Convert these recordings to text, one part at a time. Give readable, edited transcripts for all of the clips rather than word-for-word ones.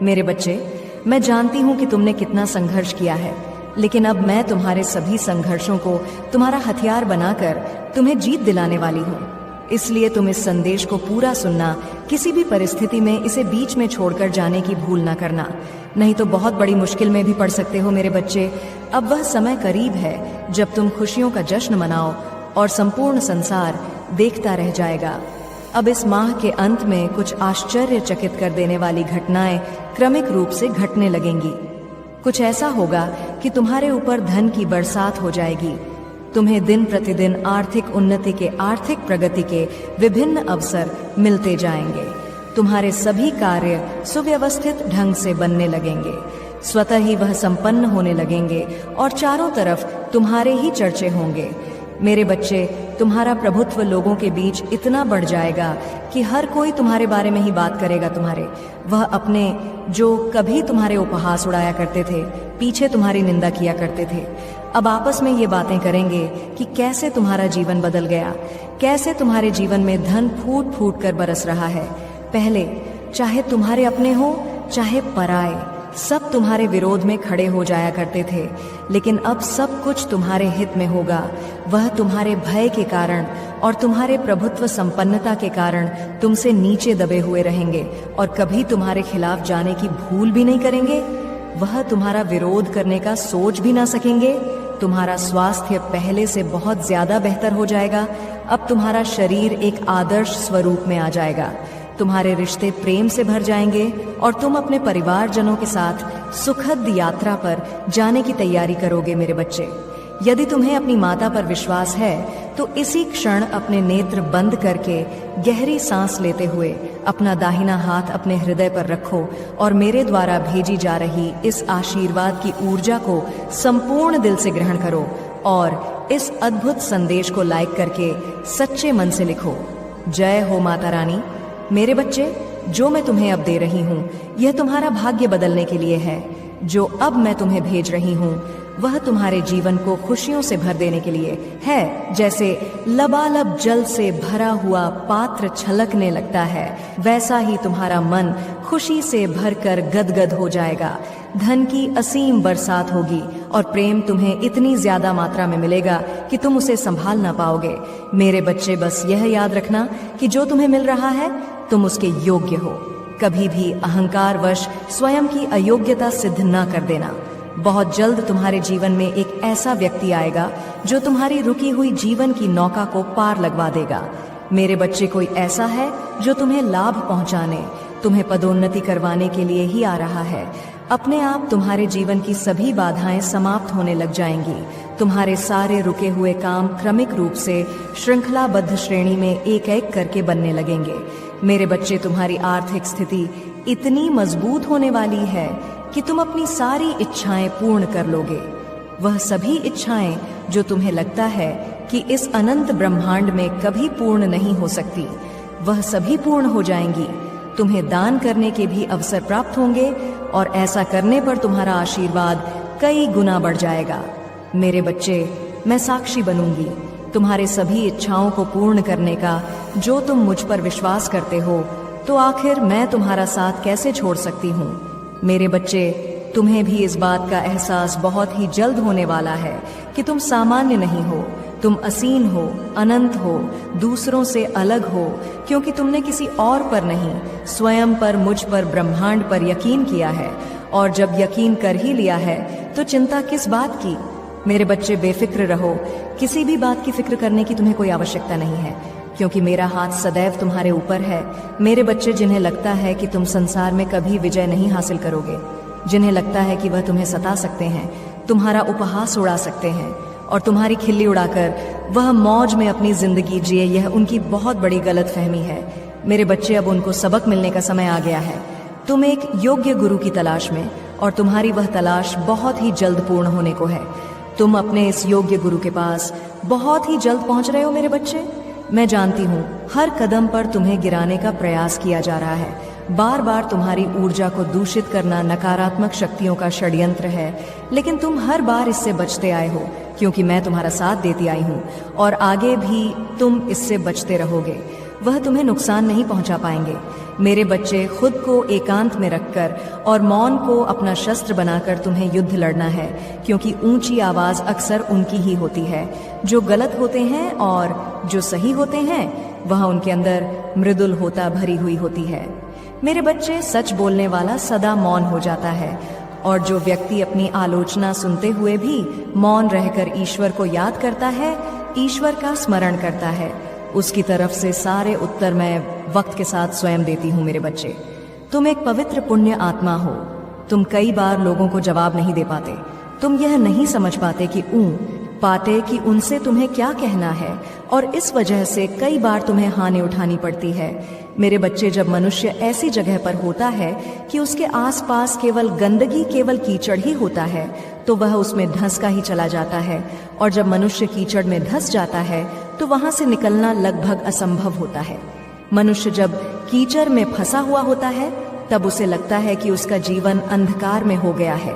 मेरे बच्चे, मैं जानती हूँ कि तुमने कितना संघर्ष किया है, लेकिन अब मैं तुम्हारे सभी संघर्षों को तुम्हारा हथियार बनाकर तुम्हें जीत दिलाने वाली हूँ। इसलिए तुम इस संदेश को पूरा सुनना, किसी भी परिस्थिति में इसे बीच में छोड़कर जाने की भूल ना करना, नहीं तो बहुत बड़ी मुश्किल में भी पड़ सकते हो मेरे बच्चे। अब वह समय करीब है जब तुम खुशियों का जश्न मनाओ और संपूर्ण संसार देखता रह जाएगा। अब इस माह के अंत में कुछ आश्चर्यचकित कर देने वाली घटनाएं क्रमिक रूप से घटने लगेंगी। कुछ ऐसा होगा कि तुम्हारे ऊपर धन की बरसात हो जाएगी। तुम्हें दिन प्रतिदिन आर्थिक उन्नति के, आर्थिक प्रगति के विभिन्न अवसर मिलते जाएंगे। तुम्हारे सभी कार्य सुव्यवस्थित ढंग से बनने लगेंगे, स्वतः ही वह संपन्न होने लगेंगे और चारों तरफ तुम्हारे ही चर्चे होंगे। मेरे बच्चे, तुम्हारा प्रभुत्व लोगों के बीच इतना बढ़ जाएगा कि हर कोई तुम्हारे बारे में ही बात करेगा। वह अपने जो कभी तुम्हारे उपहास उड़ाया करते थे, पीछे तुम्हारी निंदा किया करते थे, अब आपस में ये बातें करेंगे कि कैसे तुम्हारा जीवन बदल गया, कैसे तुम्हारे जीवन में धन फूट फूट कर बरस रहा है। पहले चाहे तुम्हारे अपने हो चाहे पराए, सब तुम्हारे विरोध में खड़े हो जाया करते थे, लेकिन अब सब कुछ तुम्हारे हित में होगा। वह तुम्हारे भय के कारण और तुम्हारे प्रभुत्व संपन्नता के कारण तुमसे नीचे दबे हुए रहेंगे और कभी तुम्हारे खिलाफ जाने की भूल भी नहीं करेंगे। वह तुम्हारा विरोध करने का सोच भी ना सकेंगे। तुम्हारा स्वास्थ्य पहले से बहुत ज्यादा बेहतर हो जाएगा। अब तुम्हारा शरीर एक आदर्श स्वरूप में आ जाएगा। तुम्हारे रिश्ते प्रेम से भर जाएंगे और तुम अपने परिवारजनों के साथ सुखद यात्रा पर जाने की तैयारी करोगे मेरे बच्चे। यदि तुम्हें अपनी माता पर विश्वास है तो इसी क्षण अपने नेत्र बंद करके गहरी सांस लेते हुए अपना दाहिना हाथ अपने हृदय पर रखो और मेरे द्वारा भेजी जा रही इस आशीर्वाद की ऊर्जा को संपूर्ण दिल से ग्रहण करो और इस अद्भुत संदेश को लाइक करके सच्चे मन से लिखो, जय हो माता रानी। मेरे बच्चे, जो मैं तुम्हें अब दे रही हूँ यह तुम्हारा भाग्य बदलने के लिए है। जो अब मैं तुम्हें भेज रही हूँ वह तुम्हारे जीवन को खुशियों से भर देने के लिए है। जैसे लबालब जल से भरा हुआ पात्र छलकने लगता है, वैसा ही तुम्हारा मन खुशी से भरकर गदगद हो जाएगा। धन की असीम बरसात होगी और प्रेम तुम्हें इतनी ज्यादा मात्रा में मिलेगा कि तुम उसे संभाल ना पाओगे। मेरे बच्चे, बस यह याद रखना कि जो तुम्हें मिल रहा है तुम उसके योग्य हो। कभी भी अहंकारवश स्वयं की अयोग्यता सिद्ध ना कर देना। बहुत जल्द तुम्हारे जीवन में एक ऐसा व्यक्ति आएगा जो तुम्हारी रुकी हुई जीवन की नौका को पार लगवा देगा। मेरे बच्चे, कोई ऐसा है जो तुम्हें लाभ पहुंचाने, तुम्हें पदोन्नति करवाने के लिए ही आ रहा है। अपने आप तुम्हारे जीवन की सभी बाधाएं समाप्त होने लग जाएंगी। तुम्हारे सारे रुके हुए काम क्रमिक रूप से श्रृंखलाबद्ध श्रेणी में एक एक करके बनने लगेंगे। मेरे बच्चे, तुम्हारी आर्थिक स्थिति इतनी मजबूत होने वाली है कि तुम अपनी सारी इच्छाएं पूर्ण कर लोगे। वह सभी इच्छाएं जो तुम्हें लगता है कि इस अनंत ब्रह्मांड में कभी पूर्ण नहीं हो सकती, वह सभी पूर्ण हो जाएंगी। तुम्हें दान करने के भी अवसर प्राप्त होंगे और ऐसा करने पर तुम्हारा आशीर्वाद कई गुना बढ़ जाएगा। मेरे बच्चे, मैं साक्षी बनूंगी तुम्हारे सभी इच्छाओं को पूर्ण करने का। जो तुम मुझ पर विश्वास करते हो तो आखिर मैं तुम्हारा साथ कैसे छोड़ सकती हूँ। मेरे बच्चे, तुम्हें भी इस बात का एहसास बहुत ही जल्द होने वाला है कि तुम सामान्य नहीं हो, तुम असीम हो, अनंत हो, दूसरों से अलग हो, क्योंकि तुमने किसी और पर नहीं, स्वयं पर, मुझ पर, ब्रह्मांड पर यकीन किया है। और जब यकीन कर ही लिया है तो चिंता किस बात की। मेरे बच्चे, बेफिक्र रहो। किसी भी बात की फिक्र करने की तुम्हें कोई आवश्यकता नहीं है, क्योंकि मेरा हाथ सदैव तुम्हारे ऊपर है। मेरे बच्चे, जिन्हें लगता है कि तुम संसार में कभी विजय नहीं हासिल करोगे, जिन्हें लगता है कि वह तुम्हें सता सकते हैं, तुम्हारा उपहास उड़ा सकते हैं और तुम्हारी खिल्ली उड़ाकर वह मौज में अपनी जिंदगी जिए, यह उनकी बहुत बड़ी गलतफहमी है। मेरे बच्चे, अब उनको सबक मिलने का समय आ गया है। तुम एक योग्य गुरु की तलाश में, और तुम्हारी वह तलाश बहुत ही जल्द पूर्ण होने को है। तुम अपने इस योग्य गुरु के पास बहुत ही जल्द पहुंच रहे हो मेरे बच्चे। मैं जानती हूँ हर कदम पर तुम्हें गिराने का प्रयास किया जा रहा है। बार बार तुम्हारी ऊर्जा को दूषित करना नकारात्मक शक्तियों का षड्यंत्र है, लेकिन तुम हर बार इससे बचते आए हो, क्योंकि मैं तुम्हारा साथ देती आई हूँ और आगे भी तुम इससे बचते रहोगे। वह तुम्हें नुकसान नहीं पहुंचा पाएंगे। मेरे बच्चे, खुद को एकांत में रखकर और मौन को अपना शस्त्र बनाकर तुम्हें युद्ध लड़ना है, क्योंकि ऊंची आवाज अक्सर उनकी ही होती है जो गलत होते हैं, और जो सही होते हैं वह उनके अंदर मृदुल होता भरी हुई होती है। मेरे बच्चे, सच बोलने वाला सदा मौन हो जाता है, और जो व्यक्ति अपनी आलोचना सुनते हुए भी मौन रहकर ईश्वर को याद करता है, ईश्वर का स्मरण करता है, उसकी तरफ से सारे उत्तर मैं वक्त के साथ स्वयं देती हूँ। मेरे बच्चे, तुम एक पवित्र पुण्य आत्मा हो। तुम कई बार लोगों को जवाब नहीं दे पाते। तुम यह नहीं समझ पाते कि उनसे तुम्हें क्या कहना है, और इस वजह से कई बार तुम्हें हानि उठानी पड़ती है। मेरे बच्चे, जब मनुष्य ऐसी जगह पर होता है कि उसके आसपास केवल गंदगी, केवल कीचड़ ही होता है, तो वह उसमें धंस का ही चला जाता है, और जब मनुष्य कीचड़ में धंस जाता है तो वहां से निकलना लगभग असंभव होता है। मनुष्य जब कीचड़ में फंसा हुआ होता है तब उसे लगता है कि उसका जीवन अंधकार में हो गया है,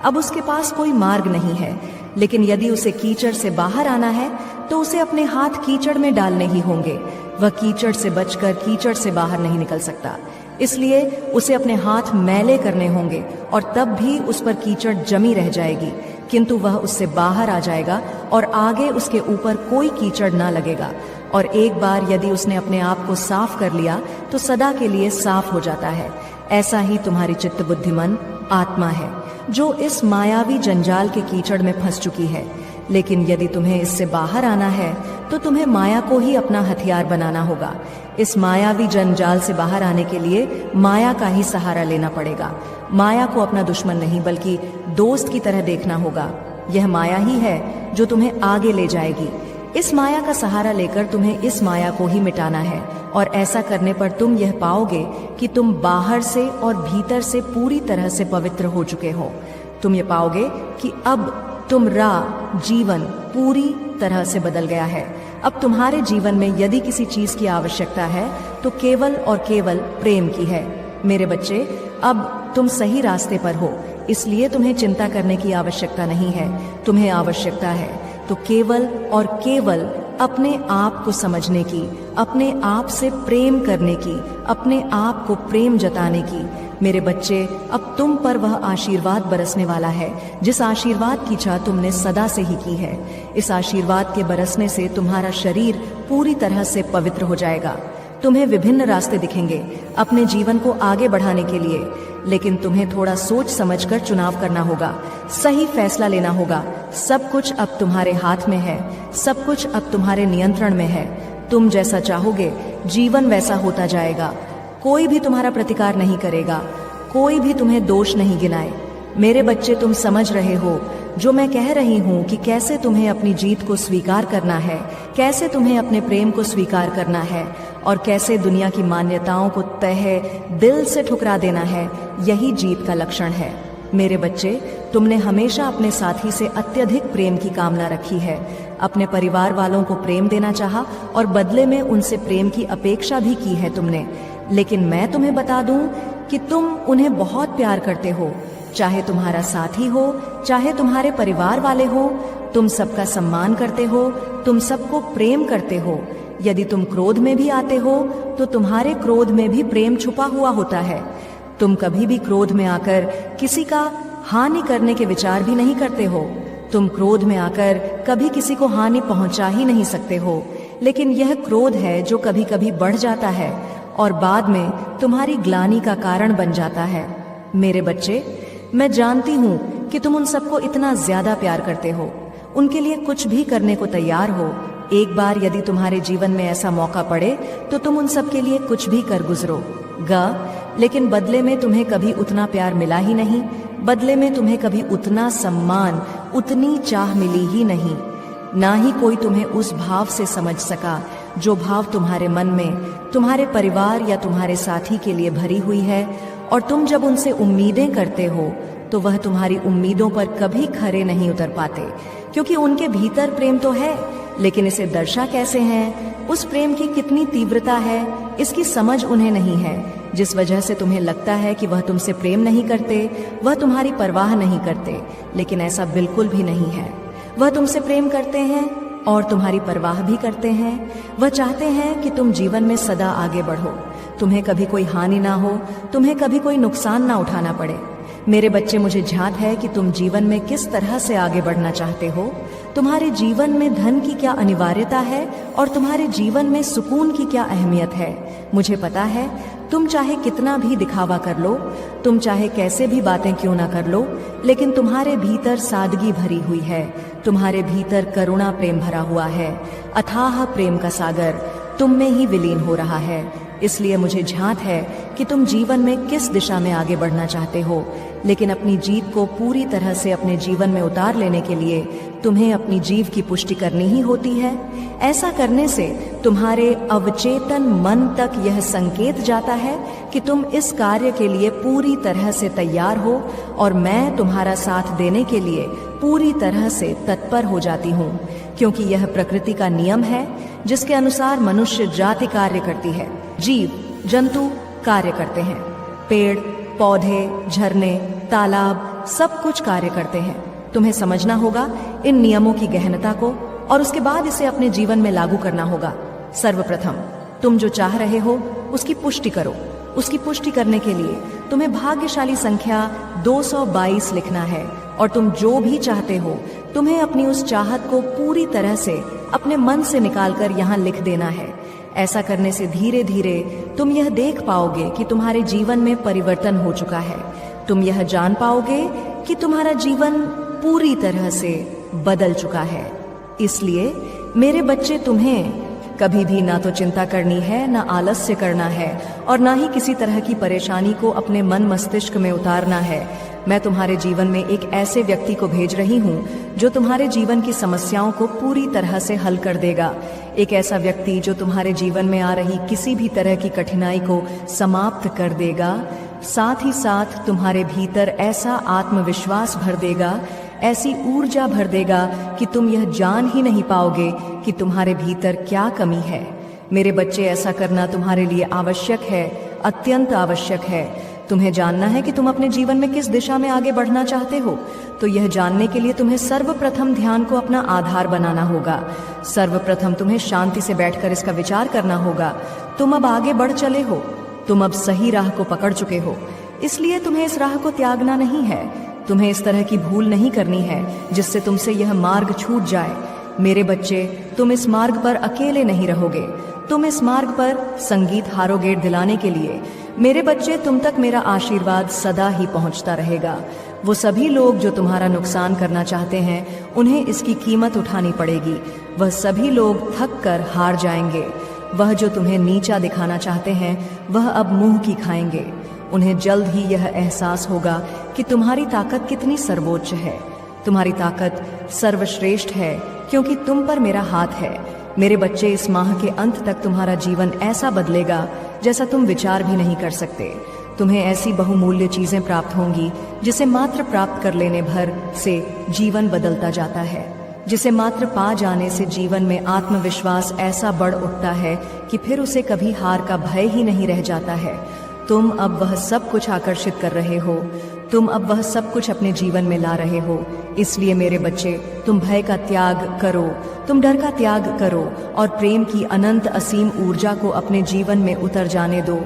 अब उसके पास कोई मार्ग नहीं है। लेकिन यदि उसे कीचड़ से बाहर आना है तो उसे अपने हाथ कीचड़ में डालने ही होंगे। वह कीचड़ से बचकर कीचड़ से बाहर नहीं निकल सकता, इसलिए उसे अपने हाथ मैले करने होंगे, और तब भी उस पर कीचड़ जमी रह जाएगी, किंतु वह उससे बाहर आ जाएगा और आगे उसके ऊपर कोई कीचड़ ना लगेगा। और एक बार यदि उसने अपने आप को साफ कर लिया तो सदा के लिए साफ हो जाता है। ऐसा ही तुम्हारी चित्त बुद्धि मन आत्मा है, जो इस मायावी जंजाल के कीचड़ में फंस चुकी है। लेकिन यदि तुम्हें इससे बाहर आना है तो तुम्हें माया को ही अपना हथियार बनाना होगा। इस मायावी जंजाल से बाहर आने के लिए माया का ही सहारा लेना पड़ेगा। माया को अपना दुश्मन नहीं बल्कि दोस्त की तरह देखना होगा। यह माया ही है जो तुम्हें आगे ले जाएगी। इस माया का सहारा लेकर तुम्हें इस माया को ही मिटाना है, और ऐसा करने पर तुम यह पाओगे कि तुम बाहर से और भीतर से पूरी तरह से पवित्र हो चुके हो। तुम ये पाओगे कि अब जीवन पूरी तरह से बदल गया है। अब तुम्हारे जीवन में यदि किसी चीज की आवश्यकता है तो केवल और केवल प्रेम की है। मेरे बच्चे, अब तुम सही रास्ते पर हो, इसलिए तुम्हें चिंता करने की आवश्यकता नहीं है। तुम्हें आवश्यकता है तो केवल और केवल अपने आप को समझने की, अपने आप से प्रेम करने की, अपने आप को प्रेम जताने की। मेरे बच्चे, अब तुम पर वह आशीर्वाद बरसने वाला है जिस आशीर्वाद की चाह तुमने सदा से ही की है। इस आशीर्वाद के बरसने से तुम्हारा शरीर पूरी तरह से पवित्र हो जाएगा। तुम्हें विभिन्न रास्ते दिखेंगे अपने जीवन को आगे बढ़ाने के लिए, लेकिन तुम्हें थोड़ा सोच समझकर चुनाव करना होगा, सही फैसला लेना होगा। सब कुछ अब तुम्हारे हाथ में है, सब कुछ अब तुम्हारे नियंत्रण में है। तुम जैसा चाहोगे जीवन वैसा होता जाएगा। कोई भी तुम्हारा प्रतिकार नहीं करेगा, कोई भी तुम्हें दोष नहीं गिनाए। मेरे बच्चे, तुम समझ रहे हो जो मैं कह रही हूँ कि कैसे तुम्हें अपनी जीत को स्वीकार करना है, कैसे तुम्हें अपने प्रेम को स्वीकार करना है, और कैसे दुनिया की मान्यताओं को तहे दिल से ठुकरा देना है। यही जीत का लक्षण है। मेरे बच्चे, तुमने हमेशा अपने साथी से अत्यधिक प्रेम की कामना रखी है। अपने परिवार वालों को प्रेम देना चाहा और बदले में उनसे प्रेम की अपेक्षा भी की है तुमने। लेकिन मैं तुम्हें बता दूं कि तुम उन्हें बहुत प्यार करते हो, चाहे तुम्हारा साथी हो, चाहे तुम्हारे परिवार वाले हो। तुम सबका सम्मान करते हो, तुम सबको प्रेम करते हो। यदि तुम क्रोध में भी आते हो तो तुम्हारे क्रोध में भी प्रेम छुपा हुआ होता है। तुम कभी भी क्रोध में आकर किसी का हानि करने के विचार भी नहीं करते हो। तुम क्रोध में आकर कभी किसी को हानि पहुंचा ही नहीं सकते हो। लेकिन यह क्रोध है जो कभी कभी बढ़ जाता है और बाद में तुम्हारी ग्लानि का कारण बन जाता है। मेरे बच्चे, मैं जानती हूँ कि तुम उन सबको इतना ज्यादा प्यार करते हो, उनके लिए कुछ भी करने को तैयार हो। एक बार यदि तुम्हारे जीवन में ऐसा मौका पड़े तो तुम उन सब के लिए कुछ भी कर गुजरोगा, लेकिन बदले में तुम्हें कभी उतना प्यार मिला ही नहीं, बदले में तुम्हें कभी उतना सम्मान, उतनी चाह मिली ही नहीं। ना ही कोई तुम्हें उस भाव से समझ सका जो भाव तुम्हारे मन में तुम्हारे परिवार या तुम्हारे साथी के लिए भरी हुई है। और तुम जब उनसे उम्मीदें करते हो तो वह तुम्हारी उम्मीदों पर कभी खरे नहीं उतर पाते, क्योंकि उनके भीतर प्रेम तो है, लेकिन इसे दर्शा कैसे हैं, उस प्रेम की कितनी तीव्रता है, इसकी समझ उन्हें नहीं है। जिस वजह से तुम्हें लगता है कि वह तुमसे प्रेम नहीं करते, वह तुम्हारी परवाह नहीं करते, लेकिन ऐसा बिल्कुल भी नहीं है। वह तुमसे प्रेम करते हैं और तुम्हारी परवाह भी करते हैं। वह चाहते हैं कि तुम जीवन में सदा आगे बढ़ो। तुम्हें कभी कोई हानि ना हो, तुम्हें कभी कोई नुकसान ना उठाना पड़े। मेरे बच्चे, मुझे झांक है कि तुम जीवन में किस तरह से आगे बढ़ना चाहते हो। तुम्हारे जीवन में धन की क्या अनिवार्यता है और तुम्हारे जीवन में सुकून की क्या अहमियत है। मुझे पता है, तुम चाहे कितना भी दिखावा कर लो, तुम चाहे कैसे भी बातें क्यों ना कर लो, लेकिन तुम्हारे भीतर सादगी भरी हुई है, तुम्हारे भीतर करुणा प्रेम भरा हुआ है। अथाह प्रेम का सागर तुम में ही विलीन हो रहा है। इसलिए मुझे झांक है कि तुम जीवन में किस दिशा में आगे बढ़ना चाहते हो, लेकिन अपनी जीत को पूरी तरह से अपने जीवन में उतार लेने के लिए तुम्हें अपनी जीव की पुष्टि करनी ही होती है। ऐसा करने से तुम्हारे अवचेतन मन तक यह संकेत जाता है कि तुम इस कार्य के लिए पूरी तरह से तैयार हो, और मैं तुम्हारा साथ देने के लिए पूरी तरह से तत्पर हो जाती हूँ, क्योंकि यह प्रकृति का नियम है जिसके अनुसार मनुष्य जाति कार्य करती है। जीव जंतु कार्य करते हैं, पेड़ पौधे, झरने, तालाब सब कुछ कार्य करते हैं। तुम्हें समझना होगा इन नियमों की गहनता को, और उसके बाद इसे अपने जीवन में लागू करना होगा। सर्वप्रथम तुम जो चाह रहे हो उसकी पुष्टि करो। उसकी पुष्टि करने के लिए तुम्हें भाग्यशाली संख्या 222 लिखना है, और तुम जो भी चाहते हो तुम्हें अपनी उस चाहत को पूरी तरह से अपने मन से निकालकर यहाँ लिख देना है। ऐसा करने से धीरे धीरे तुम यह देख पाओगे कि तुम्हारे जीवन में परिवर्तन हो चुका है। तुम यह जान पाओगे कि तुम्हारा जीवन पूरी तरह से बदल चुका है। इसलिए मेरे बच्चे, तुम्हें कभी भी ना तो चिंता करनी है, ना आलस्य करना है, और ना ही किसी तरह की परेशानी को अपने मन मस्तिष्क में उतारना है। मैं तुम्हारे जीवन में एक ऐसे व्यक्ति को भेज रही हूँ जो तुम्हारे जीवन की समस्याओं को पूरी तरह से हल कर देगा। एक ऐसा व्यक्ति जो तुम्हारे जीवन में आ रही किसी भी तरह की कठिनाई को समाप्त कर देगा। साथ ही साथ तुम्हारे भीतर ऐसा आत्मविश्वास भर देगा, ऐसी ऊर्जा भर देगा कि तुम यह जान ही नहीं पाओगे कि तुम्हारे भीतर क्या कमी है। मेरे बच्चे, ऐसा करना तुम्हारे लिए आवश्यक है, अत्यंत आवश्यक है। तुम्हें जानना है कि तुम अपने जीवन में किस दिशा में आगे बढ़ना चाहते हो, तो यह जानने के लिए तुम्हें सर्वप्रथम ध्यान को अपना आधार बनाना होगा। सर्वप्रथम तुम्हें शांति से बैठकर इसका विचार करना होगा। तुम अब आगे बढ़ चले हो, तुम अब सही राह को पकड़ चुके हो, इसलिए तुम्हें इस राह को त्यागना नहीं है। तुम्हें इस तरह की भूल नहीं करनी है जिससे तुमसे यह मार्ग छूट जाए। मेरे बच्चे, तुम इस मार्ग पर अकेले नहीं रहोगे, तुम इस मार्ग पर संगीत हारोगे दिलाने के लिए। मेरे बच्चे, तुम तक मेरा आशीर्वाद सदा ही पहुंचता रहेगा। वो सभी लोग जो तुम्हारा नुकसान करना चाहते हैं, उन्हें इसकी कीमत उठानी पड़ेगी। वह सभी लोग थक कर हार जाएंगे। वह जो तुम्हें नीचा दिखाना चाहते हैं, वह अब मुंह की खाएंगे। उन्हें जल्द ही यह एहसास होगा कि तुम्हारी ताकत कितनी सर्वोच्च है। तुम्हारी ताकत सर्वश्रेष्ठ है, क्योंकि तुम पर मेरा हाथ है। मेरे बच्चे, इस माह के अंत तक तुम्हारा जीवन ऐसा बदलेगा जैसा तुम विचार भी नहीं कर सकते। तुम्हें ऐसी बहुमूल्य चीजें प्राप्त होंगी जिसे मात्र प्राप्त कर लेने भर से जीवन बदलता जाता है, जिसे मात्र पा जाने से जीवन में आत्मविश्वास ऐसा बढ़ उठता है कि फिर उसे कभी हार का भय ही नहीं रह जाता है। तुम अब वह सब कुछ आकर्षित कर रहे हो, तुम अब वह सब कुछ अपने जीवन में ला रहे हो। इसलिए मेरे बच्चे, तुम भय का त्याग करो, तुम डर का त्याग करो, और प्रेम की अनंत असीम ऊर्जा को अपने जीवन में उतर जाने दो।